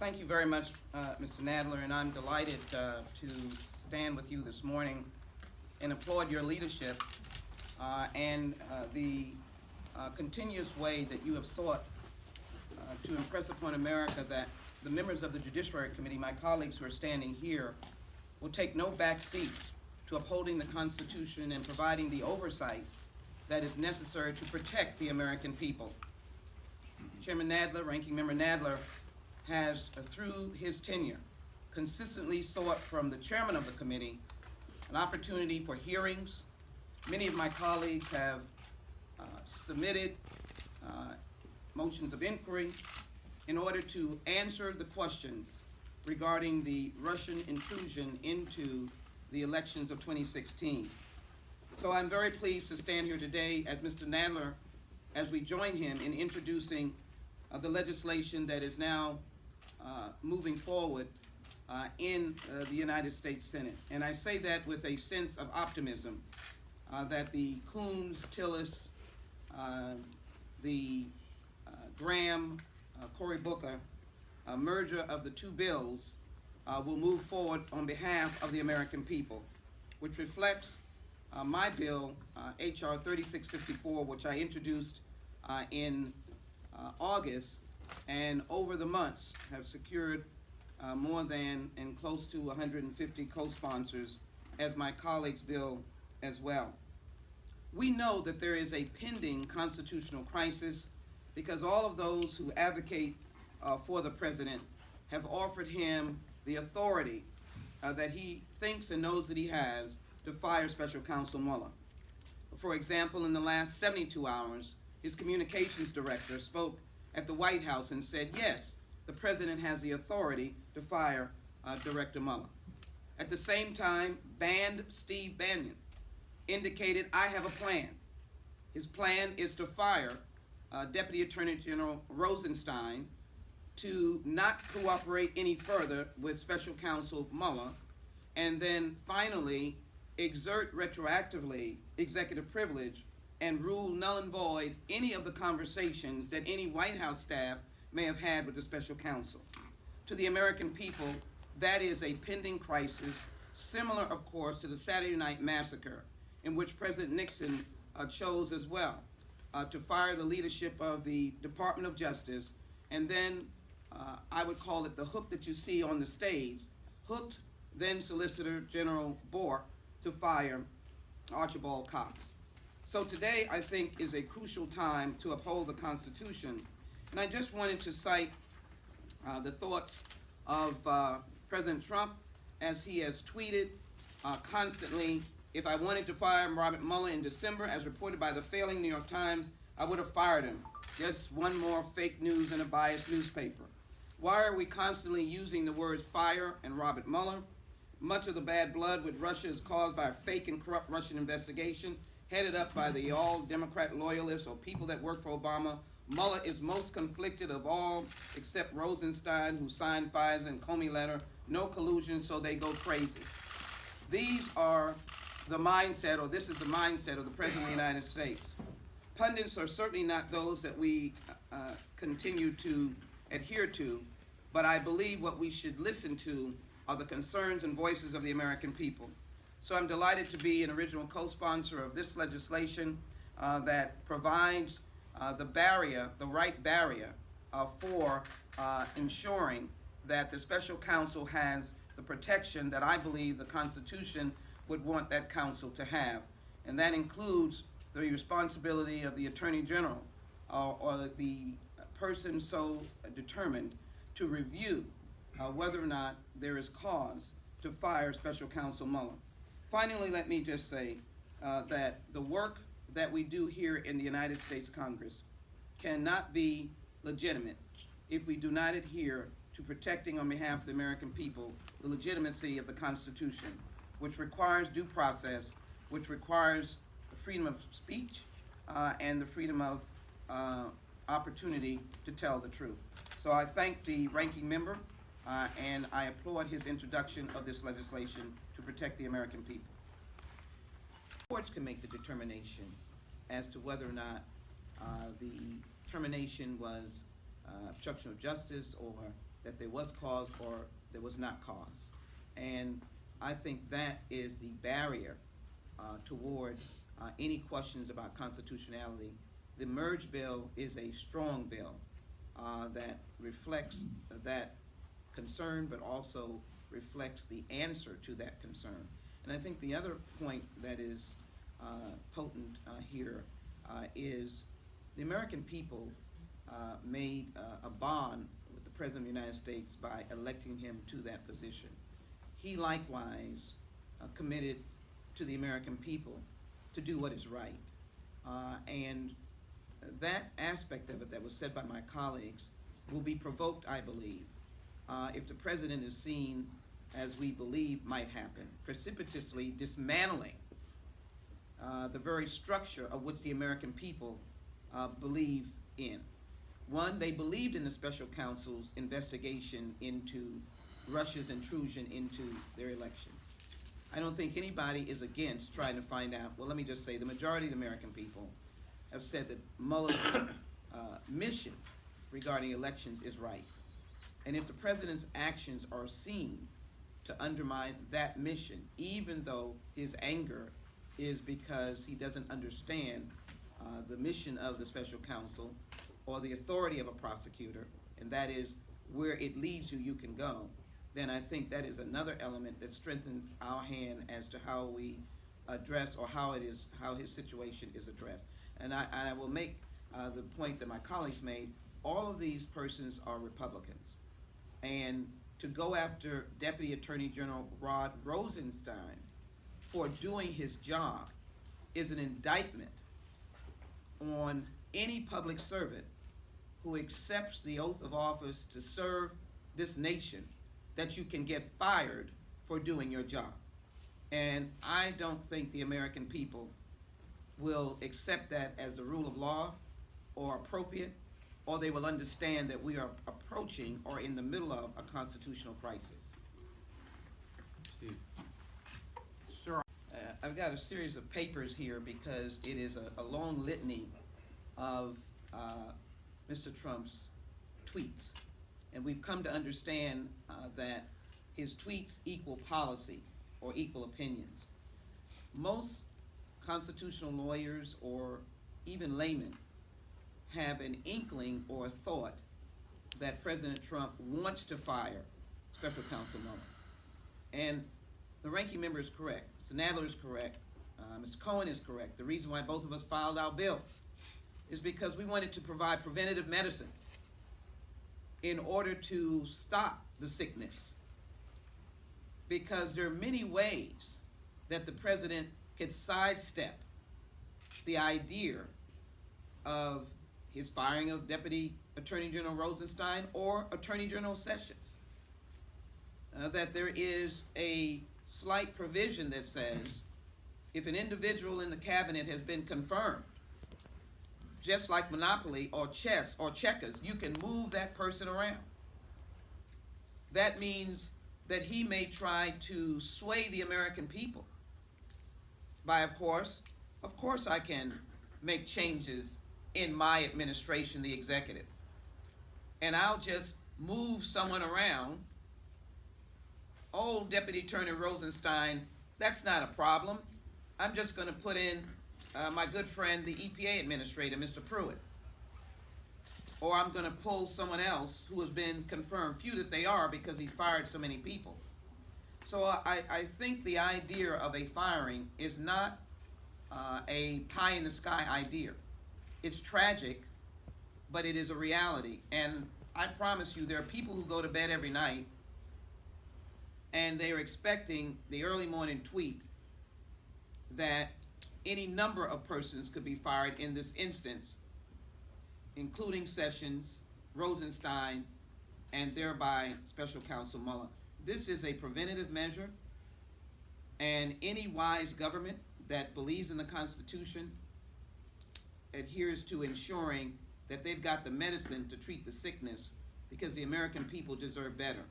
Thank you very much, Mr. Nadler, and I'm delighted to stand with you this morning and applaud your leadership and the continuous way that you have sought to impress upon America that the members of the Judiciary Committee, my colleagues who are standing here, will take no back seat to upholding the Constitution and providing the oversight that is necessary to protect the American people. Chairman Nadler, Ranking Member Nadler, has, through his tenure, consistently sought from the chairman of the committee an opportunity for hearings. Many of my colleagues have submitted motions of inquiry in order to answer the questions regarding the Russian intrusion into the elections of 2016. So I'm very pleased to stand here today as Mr. Nadler, as we join him in introducing the legislation that is now moving forward in the United States Senate. And I say that with a sense of optimism that the Coons, Tillis, the Graham, Cory Booker merger of the two bills will move forward on behalf of the American people, which reflects my bill, H.R. 3654, which I introduced in August, and over the months have secured more than and close to 150 co-sponsors as my colleague's bill as well. We know that there is a pending constitutional crisis because all of those who advocate for the president have offered him the authority that he thinks and knows that he has to fire Special Counsel Mueller. For example, in the last 72 hours, his communications director spoke at the White House and said, yes, the president has the authority to fire Director Mueller. At the same time, banned Steve Bannon indicated, I have a plan. His plan is to fire Deputy Attorney General Rosenstein to not cooperate any further with Special Counsel Mueller, and then finally exert retroactively executive privilege and rule null and void any of the conversations that any White House staff may have had with the special counsel. To the American people, that is a pending crisis, similar, of course, to the Saturday Night Massacre, in which President Nixon chose as well to fire the leadership of the Department of Justice, and then I would call it the hook that you see on the stage, hooked then Solicitor General Bork to fire Archibald Cox. So today, I think, is a crucial time to uphold the Constitution. And I just wanted to cite the thoughts of President Trump as he has tweeted constantly, if I wanted to fire Robert Mueller in December, as reported by the failing New York Times, I would have fired him. Just one more fake news in a biased newspaper. Why are we constantly using the words fire and Robert Mueller? Much of the bad blood with Russia is caused by a fake and corrupt Russian investigation headed up by the all-Democrat loyalists or people that work for Obama. Mueller is most conflicted of all except Rosenstein, who signed Pfizer and Comey letter, no collusion, so they go crazy. These are the mindset, or this is the mindset of the President of the United States. Pundits are certainly not those that we continue to adhere to, but I believe what we should listen to are the concerns and voices of the American people. So I'm delighted to be an original co-sponsor of this legislation that provides the right barrier for ensuring that the special counsel has the protection that I believe the Constitution would want that counsel to have. And that includes the responsibility of the Attorney General or the person so determined to review whether or not there is cause to fire Special Counsel Mueller. Finally, let me just say that the work that we do here in the United States Congress cannot be legitimate if we do not adhere to protecting on behalf of the American people the legitimacy of the Constitution, which requires due process, which requires the freedom of speech and the freedom of opportunity to tell the truth. So I thank the ranking member and I applaud his introduction of this legislation to protect the American people. Courts can make the determination as to whether or not the termination was obstruction of justice or that there was cause or there was not cause. And I think that is the barrier toward any questions about constitutionality. The merge bill is a strong bill that reflects that concern, but also reflects the answer to that concern. And I think the other point that is potent here is the American people made a bond with the President of the United States by electing him to that position. He likewise committed to the American people to do what is right. And that aspect of it that was said by my colleagues will be provoked, I believe, if the President is seen, as we believe might happen, precipitously dismantling the very structure of which the American people believe in. One, they believed in the special counsel's investigation into Russia's intrusion into their elections. I don't think anybody is against trying to find out. Well, let me just say the majority of the American people have said that Mueller's mission regarding elections is right. And if the President's actions are seen to undermine that mission, even though his anger is because he doesn't understand the mission of the special counsel or the authority of a prosecutor, and that is where it leads you, you can go, then I think that is another element that strengthens our hand as to how we address or how his situation is addressed. And I will make the point that my colleagues made. All of these persons are Republicans. And to go after Deputy Attorney General Rod Rosenstein for doing his job is an indictment on any public servant who accepts the oath of office to serve this nation, that you can get fired for doing your job. And I don't think the American people will accept that as a rule of law or appropriate, or they will understand that we are approaching or in the middle of a constitutional crisis. Steve. Sir. I've got a series of papers here because it is a long litany of Mr. Trump's tweets. And we've come to understand that his tweets equal policy or equal opinions. Most constitutional lawyers or even laymen have an inkling or a thought that President Trump wants to fire Special Counsel Mueller. And the ranking member is correct. Mr. Nadler is correct. Mr. Cohen is correct. The reason why both of us filed our bills is because we wanted to provide preventative medicine in order to stop the sickness. Because there are many ways that the president could sidestep the idea of his firing of Deputy Attorney General Rosenstein or Attorney General Sessions. That there is a slight provision that says if an individual in the cabinet has been confirmed, just like Monopoly or chess or checkers, you can move that person around. That means that he may try to sway the American people by, of course I can make changes in my administration, the executive, and I'll just move someone around. Oh, Deputy Attorney Rosenstein, that's not a problem. I'm just going to put in my good friend, the EPA administrator, Mr. Pruitt. Or I'm going to pull someone else who has been confirmed. Few that they are because he fired so many people. So I think the idea of a firing is not a pie-in-the-sky idea. It's tragic, but it is a reality. And I promise you, there are people who go to bed every night and they're expecting the early morning tweet that any number of persons could be fired in this instance, including Sessions, Rosenstein, and thereby Special Counsel Mueller. This is a preventative measure, and any wise government that believes in the Constitution adheres to ensuring that they've got the medicine to treat the sickness, because the American people deserve better.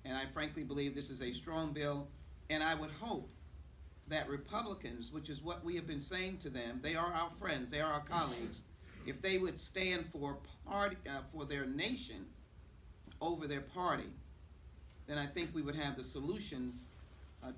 And I frankly believe this is a strong bill, and I would hope that Republicans, which is what we have been saying to them, they are our friends, they are our colleagues, if they would stand for their nation over their party, then I think we would have the solutions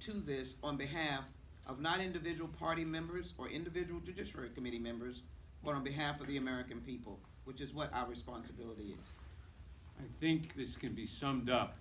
to this on behalf of not individual party members or individual Judiciary Committee members, but on behalf of the American people, which is what our responsibility is. I think this can be summed up